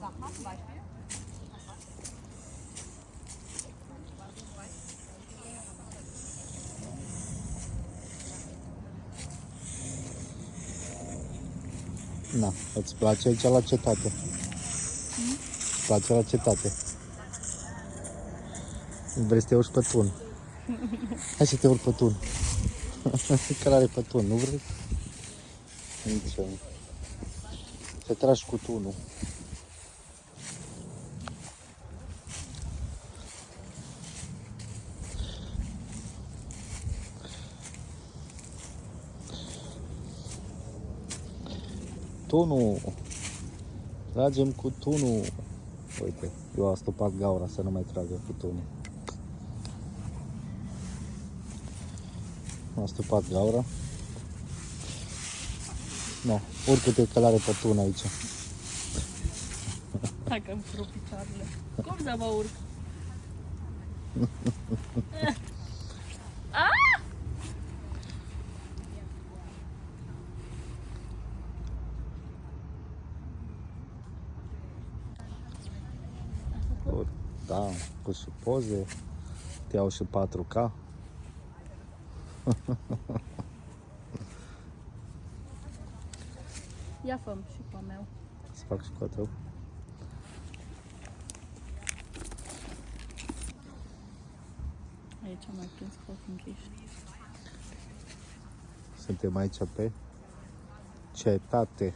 Sag mal zum Beispiel. Na, îți place aici la cetate? Îți place la cetate? Vrei să te urci pe tun? Hai să te urci pe tun. Care pe tun, nu vrei? Nici eu. Să tragi cu tunul. Tunul. Tragem cu tunul. Uite, eu am stopat gaura să nu mai tragă cu tunul. Am stopat gaura. No, urcă-te că l-are pe tun aici. Dacă îmi furu picioarele. Cum să mă urc? Da, cu și poze. Te iau și 4K. Ia fă și pe meu. Să fac și cu a tău. Aici am mai prins foc închis. Suntem aici pe cetate.